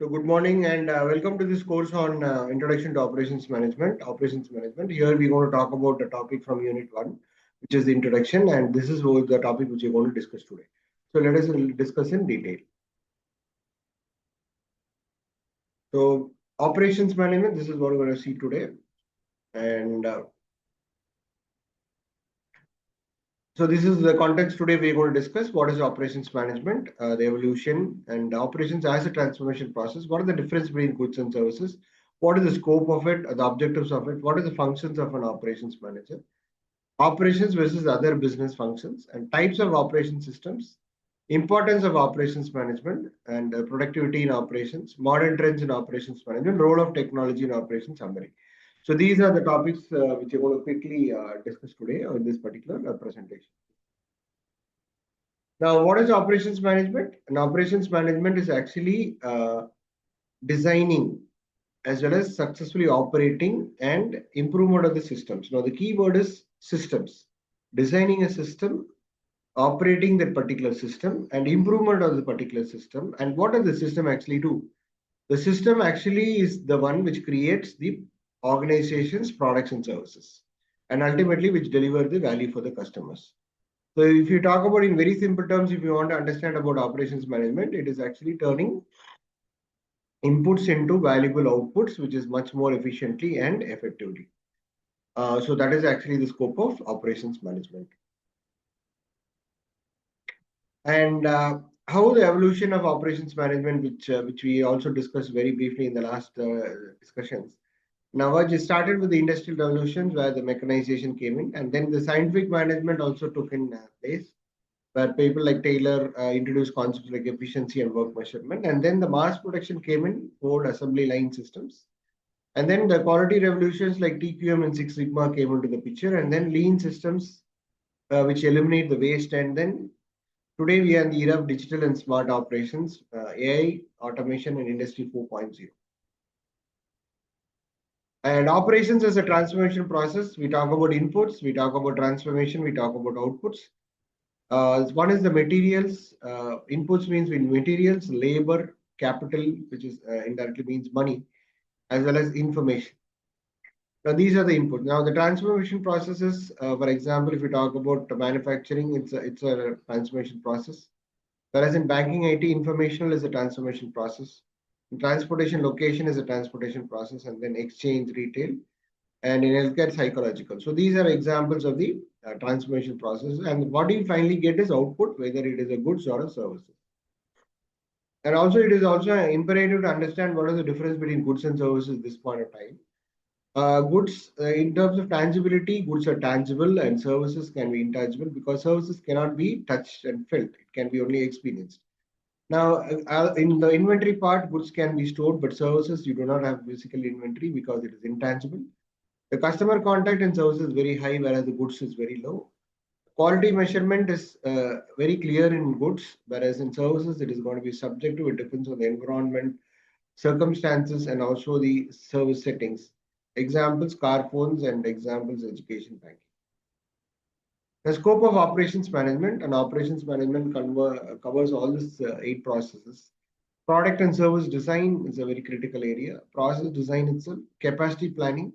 So good morning and welcome to this course on Introduction to Operations Management. Here we're going to talk about the topic from Unit 1, which is the introduction, and this is the topic which we're going to discuss today. So let us discuss in detail. So operations management, this is what we're going to see today. And so this is the context today we're going to discuss. What is operations management, the evolution and operations as a transformation process. What are the difference between goods and services? What is the scope of it, the objectives of it? What are the functions of an operations manager? Operations versus other business functions and types of operation systems, importance of operations management and productivity in operations, modern trends in operations management, role of technology in operations summary. So these are the topics which we're going to quickly discuss today in this particular presentation. Now, what is operations management? And operations management is actually designing as well as successfully operating and improvement of the systems. Now, the key word is systems. Designing a system, operating that particular system, and improvement of the particular system. And what does the system actually do? The system actually is the one which creates the organization's products and services, and ultimately which deliver the value for the customers. So if you talk about in very simple terms, if you want to understand about operations management, it is actually turning inputs into valuable outputs, which is much more efficiently and effectively. So that is actually the scope of operations management. And how the evolution of operations management, which we also discussed very briefly in the last discussions. Now, it started with the industrial revolution where the mechanization came in, and then the scientific management also took in place, where people like Taylor introduced concepts like efficiency and work measurement, and then the mass production came in, Ford assembly line systems, and then the quality revolutions like TQM and Six Sigma came into the picture, and then lean systems which eliminate the waste, and then today we are in the era of digital and smart operations, AI, automation, and Industry 4.0. And operations as a transformation process, we talk about inputs, we talk about transformation, we talk about outputs. One is the materials. Inputs means in materials, labor, capital, which is indirectly means money, as well as information. Now, these are the inputs. Now, the transformation processes, for example, if we talk about manufacturing, it's a transformation process. Whereas in banking IT, informational is a transformation process. In transportation, location is a transportation process, and then exchange, retail, and in healthcare, psychological. So these are examples of the transformation process. And what you finally get is output, whether it is a goods or a services. And also, it is also imperative to understand what is the difference between goods and services at this point of time. Goods, in terms of tangibility, goods are tangible and services can be intangible because services cannot be touched and felt. It can be only experienced. Now, in the inventory part, goods can be stored, but services, you do not have physical inventory because it is intangible. The customer contact and service is very high, whereas the goods is very low. Quality measurement is very clear in goods, whereas in services, it is going to be subjective. It depends on the environment, circumstances, and also the service settings. Examples, car phones, and examples, education banking. The scope of operations management and operations management covers all these 8 processes. Product and service design is a very critical area. Process design itself, capacity planning,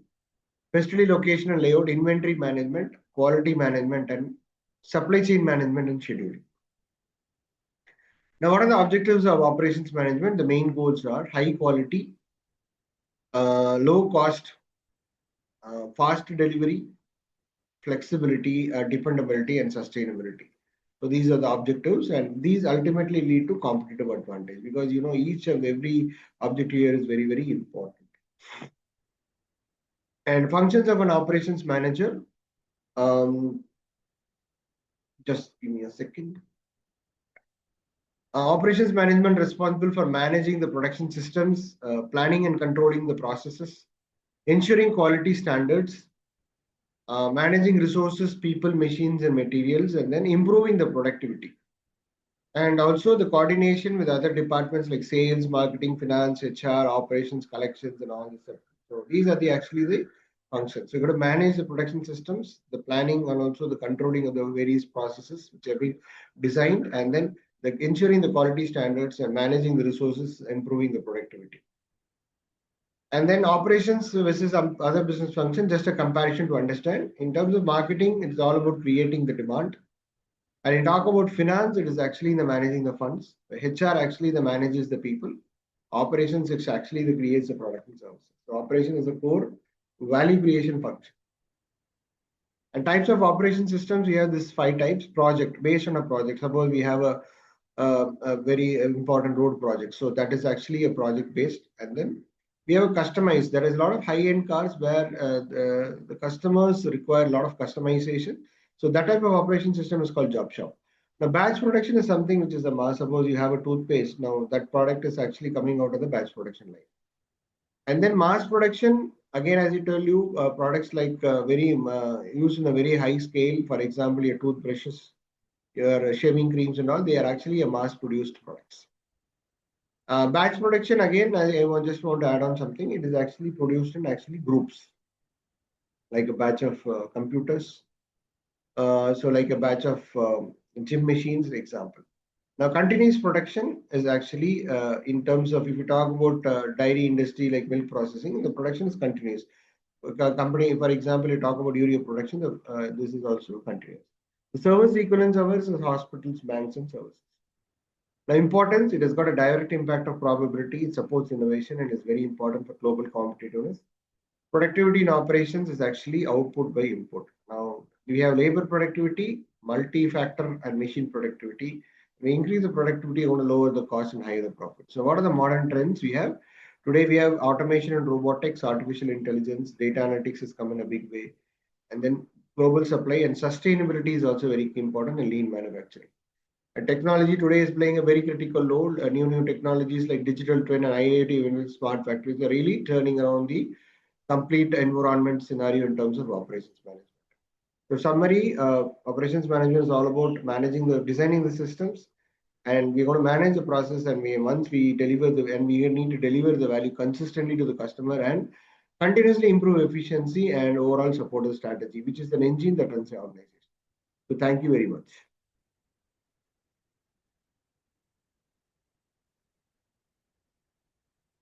facility location and layout, inventory management, quality management, and supply chain management and scheduling. Now, what are the objectives of operations management? The main goals are high quality, low cost, fast delivery, flexibility, dependability, and sustainability. So these are the objectives, and these ultimately lead to competitive advantage because each and every objective here is very, very important. And functions of an operations manager. Just give me a second. Operations management responsible for managing the production systems, planning and controlling the processes, ensuring quality standards, managing resources, people, machines, and materials, and then improving the productivity. And also the coordination with other departments like sales, marketing, finance, HR, operations, collections, and all this. So these are actually the functions. So you've got to manage the production systems, the planning, and also the controlling of the various processes which have been designed, and then like ensuring the quality standards and managing the resources, improving the productivity. And then operations versus some other business function, just a comparison to understand. In terms of marketing, it's all about creating the demand. And in talk about finance, it is actually the managing the funds. The HR actually the manages the people. Operations is actually the creates the product and services. So operation is a core value creation function. And types of operation systems, we have this 5 types. Project, based on a project. Suppose we have a very important road project. So that is actually a project based. And then we have a customized. There is a lot of high-end cars where the customers require a lot of customization. So that type of operation system is called job shop. Now, batch production is something which is a mass. Suppose you have a toothpaste. Now, that product is actually coming out of the batch production line. And then mass production, again, as I told you, products like very used in a very high scale. For example, your toothbrushes, your shaving creams and all, they are actually a mass produced products. Batch production, again, just want to add on something. It is actually produced in actually groups, like a batch of computers. So like a batch of gym machines, for example. Now, continuous production is actually in terms of if you talk about dairy industry like milk processing, the production is continuous. Company, for example, you talk about urea production, this is also continuous. The service equivalence hours is hospitals, banks, and services. The importance, it has got a direct impact of probability, it supports innovation and is very important for global competitiveness. Productivity in operations is actually output by input. Now, we have labor productivity, multi-factor and machine productivity. We increase the productivity, want to lower the cost and higher the profit. So what are the modern trends we have? Today we have automation and robotics, artificial intelligence, data analytics has come in a big way. And then global supply and sustainability is also very important in lean manufacturing. And technology today is playing a very critical role. New technologies like digital twin and IoT, even with smart factories, are really turning around the complete environment scenario in terms of operations management. So summary, operations management is all about managing designing the systems, and we're going to manage the process. And once we deliver we need to deliver the value consistently to the customer and continuously improve efficiency and overall support the strategy, which is an engine that runs the organization. So thank you very much.